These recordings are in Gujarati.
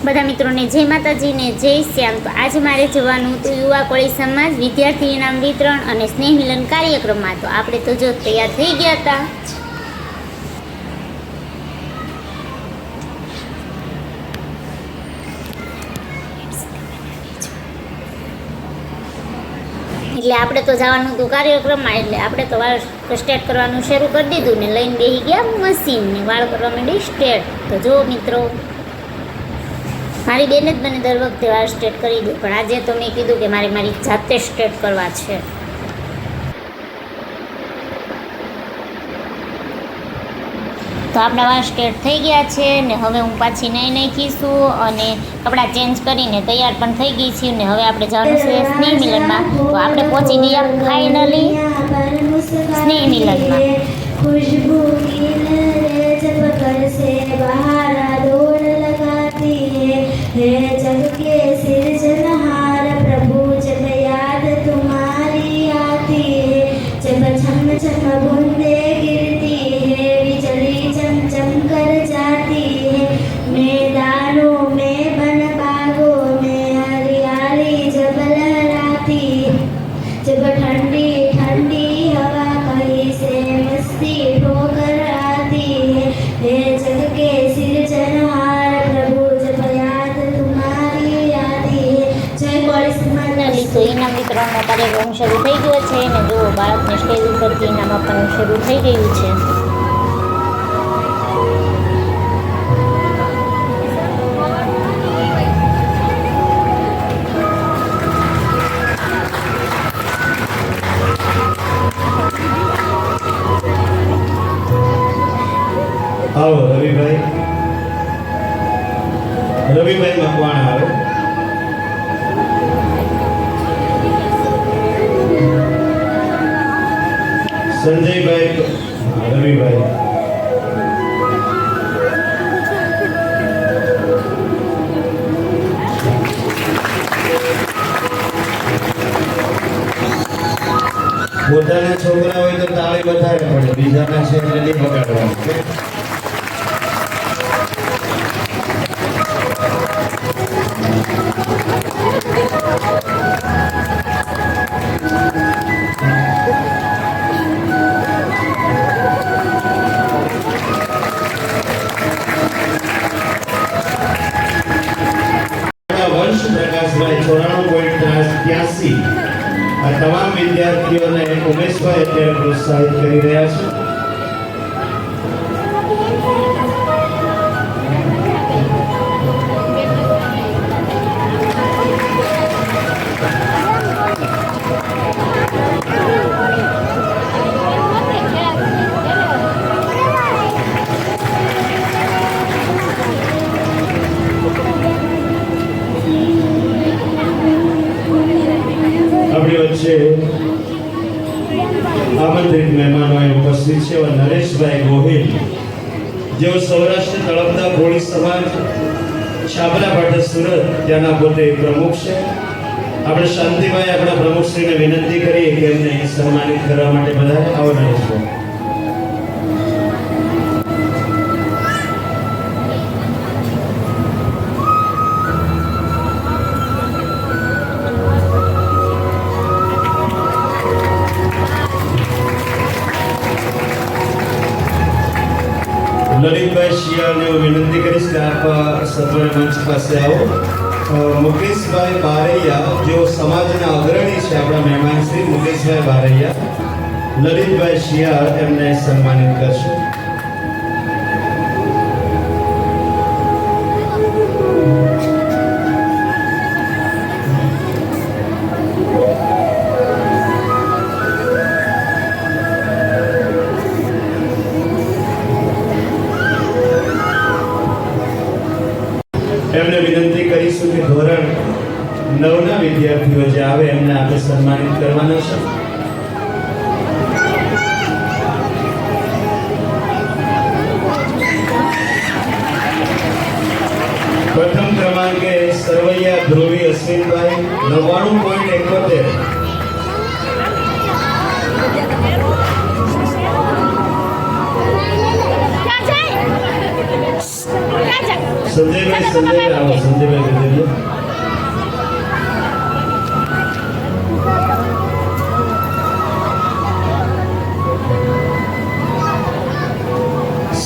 બધા મિત્રોને જય માતાજી ને જય શ્યામ। તો આજે મારે જવાનું હતું યુવા કોળી સમાજ વિદ્યાર્થી ઇનામ વિતરણ અને સ્નેહ મિલન કાર્યક્રમમાં। તો આપણે તો જો તૈયાર થઈ ગયા હતા। એટલે આપણે તો જવાનું હતું કાર્યક્રમમાં, એટલે આપણે તો વાળ સ્ટ્રેટ કરવાનું શરૂ કરી દીધું ને લઈને બેસી ગયા મશીન ને વાળ કરવા માંડી સ્ટ્રેટ। તો જો મિત્રો, મારી બેન જ મને દર વખતે વાળ સ્ટ્રેટ કરી દે, પણ આજે તો મેં કીધું કે મારે મારી જાતે સ્ટ્રેટ કરવા છે। તો આપણા વાળ સ્ટ્રેટ થઈ ગયા છે ને હવે હું પાછી નહીં નાખીશું અને કપડાં ચેન્જ કરીને તૈયાર પણ થઈ ગઈ છું ને હવે આપણે જવાનું છે સ્નેહ મિલનમાં। તો આપણે પહોંચી ગયા ફાઇનલી સ્નેહ મિલનમાં। खुशबू की लहरें जब घर से बाहर दौड़ लगाती है जग के सिरजनहार प्रभु जब याद तुम्हारी आती है जब छम छम बूंदे गिरती है बिजली चम चम कर जाती है मैदानों में बन बागों में हरियाली जब लहराती जब ठंडी ठंडी हवा कहीं से मस्ती ठोकर आती है जग के सिरजनहार प्रभु जब याद तुम्हारी आती है। जय कोળી સમાજ। તો ઇનામ વિતરણનો કાર્યક્રમ શરૂ થઈ ગયો છે ને જો બાળકને સ્ટેજ ઉપરથી ઇનામ આપવાનું શરૂ થઈ ગયું છે। आओ रविभाई मकवाणा आओ। संजय भाई रविभाई પોતાના છોકરા હોય તો તાળી વધારે પડે, બીજાના છે એટલે નહીં બગાડવાનું। વંશ પ્રકાશભાઈ 94.83 આ તમામ વિદ્યાર્થીઓને ઉમેશભાઈ અત્યારે પ્રોત્સાહિત કરી રહ્યા છે। આપણી વચ્ચે આમંત્રિત મહેમાનો ઉપસ્થિત છે નરેશભાઈ ગોહિલ, જેઓ સૌરાષ્ટ્ર તળપદા કોળી સમાજ છાપરા પાટણ સુરત ત્યાંના પોતે પ્રમુખ છે। આપણે શાંતિભાઈ આપણા પ્રમુખશ્રીને વિનંતી કરીએ કે એમને સન્માનિત કરવા માટે બધાને આવો નરેશભાઈ। ललितभाई शियाने विनंती करीश कि आप सत्वर मंच पास आओ। मुकेशभाई बारैया जो समाजना अग्रणी है अपना मेहमान श्री मुकेशभाई बारैया ललितभाई शिया एमने सम्मानित करशे। એમને વિનંતી કરીશું કે ધોરણ 9 ના વિદ્યાર્થીઓ જે આવે એમને આપણે સન્માનિત કરવાના છે। પ્રથમ ક્રમાંકે સરવૈયા ધ્રુવી અશ્વિનભાઈ 99.71। સંજયભાઈ આવો, સંજયભાઈ ગજેરિયા.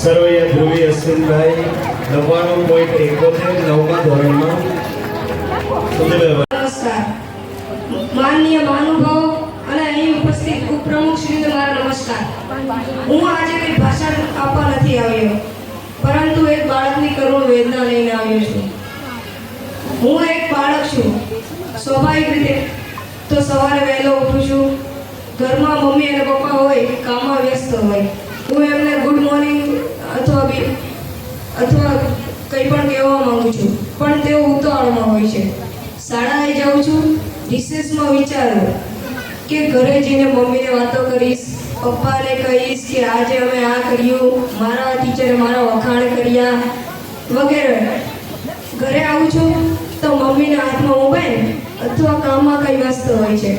સરવૈયા ધ્રુવી અશ્વિનભાઈ 99.71 નવમા ધોરણમાં. સંજયભાઈ નમસ્કાર માનનીય મહાનુભાવો અને અહીં ઉપસ્થિત ઉપપ્રમુખ શ્રી મારા નમસ્કાર. હું આજે કઈ ભાષણ આપવા નથી આવ્યો, પરંતુ એક બાળકની કરુણ વેદના લઈને આવ્યો છું. હું એક બાળક છું. સ્વાભાવિક રીતે તો સવારે વહેલો ઉઠું છું. ઘરમાં મમ્મી અને પપ્પા હોય, કામમાં વ્યસ્ત હોય. હું એમને ગુડ મોર્નિંગ અથવા કંઈ પણ કહેવા માંગુ છું, પણ તેઓ ઉતાવળમાં હોય છે. શાળાએ જાઉં છું. રિસેસમાં વિચારું કે ઘરે જઈને મમ્મીને વાતો કરીશ, પપ્પાને કહીશ કે આજે અમે આ કર્યું, મારા ટીચરે મારા વખાણ કર્યા વગેરે. ઘરે આવું છું તો મમ્મીના હાથમાં મોબાઈલ અથવા કામમાં કંઈ વ્યસ્ત હોય છે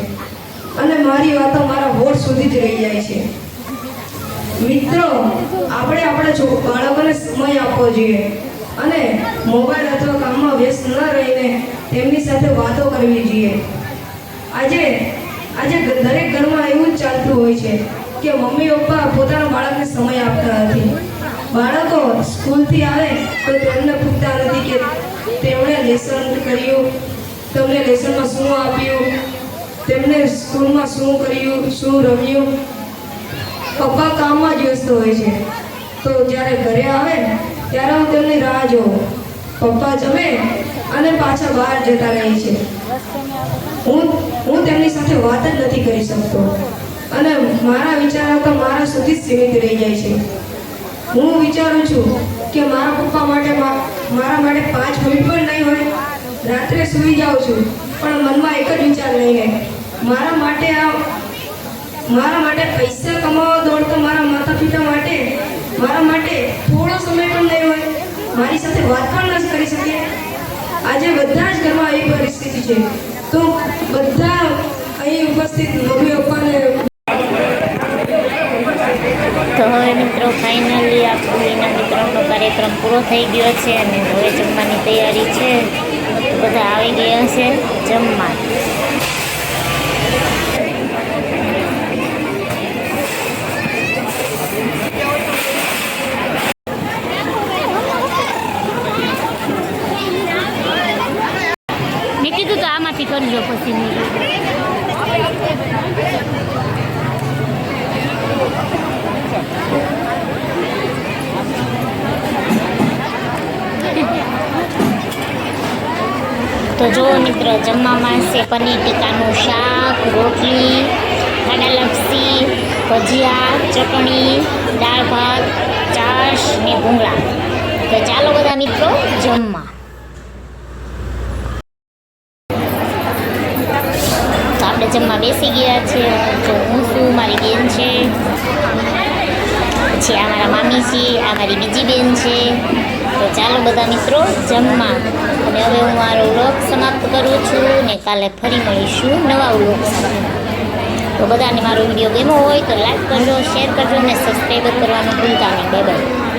અને મારી વાતો મારા હોઠ સુધી જ રહી જાય છે. મિત્રો, આપણે આપણા બાળકોને સમય આપવો જોઈએ અને મોબાઈલ અથવા કામમાં વ્યસ્ત ન રહીને તેમની સાથે વાતો કરવી જોઈએ. આજે દરેક ઘરમાં એવું જ ચાલતું હોય છે કે મમ્મી પપ્પા પોતાના બાળકને સમય આપતા નથી. બાળકો સ્કૂલથી આવે તો તેમને પૂછતા નથી કે તેમણે લેસન કર્યું, તમને લેસનમાં શું આપ્યું, તેમને સ્કૂલમાં શું કર્યું, શું રમ્યું. પપ્પા કામમાં જ વ્યસ્ત હોય છે, તો જ્યારે ઘરે આવે ત્યારે હું તેમની રાહ જોઉં. પપ્પા જમે અને પાછા બહાર જતા રહે છે. હું તેમની સાથે વાત જ નથી કરી શકતો અને મારા વિચારો તો મારા સુધી જ સીમિત રહી જાય છે. હું વિચારું છું કે મારા પપ્પા માટે મારા માટે 5 મિનિટ પણ નહીં હોય. રાત્રે સૂઈ જાઉં છું પણ મનમાં એક જ વિચાર લઈને મારા માટે પૈસા કમાવા દોડતો મારા માતા પિતા માટે મારા માટે થોડો સમય પણ નહીં હોય, મારી સાથે વાત પણ ન કરી શકે. આજે બધા જ ઘરમાં એ પરિસ્થિતિ છે, તો બધા અહીં ઉપસ્થિત મમ્મી પપ્પાને. તો હવે મિત્રો ફાઇનલી આપણો એના વિતરણનો કાર્યક્રમ પૂરો થઈ ગયો છે અને હવે જમવાની તૈયારી છે. બધા આવી ગયા છે જમવા. મેં કીધું તો આમાંથી કરજો પછી તો જો મિત્રો જમવામાં છે પનીર ટીકાનું શાક, રોટલી, ખાડા લપસી, ભજીયા, ચટણી, દાળ ભાત, છાશ ને ભૂંગળા. તો ચાલો બધા મિત્રો જમવા. તો આપણે જમવા બેસી ગયા છે. જો હું છું, મારી બેન છે, પછી આ મારા મામી છે, આ મારી બીજી બેન છે. તો ચાલો બધા મિત્રો જમવા. અને હવે હું મારો વ્લોગ સમાપ્ત કરું છું ને કાલે ફરી મળીશું નવા વ્લોગ સાથે. તો બધાને મારો વિડીયો ગમ્યો હોય તો લાઈક કરજો, શેર કરજો અને સબસ્ક્રાઈબ કરવાનું ભૂલતા નહીં. Bye bye.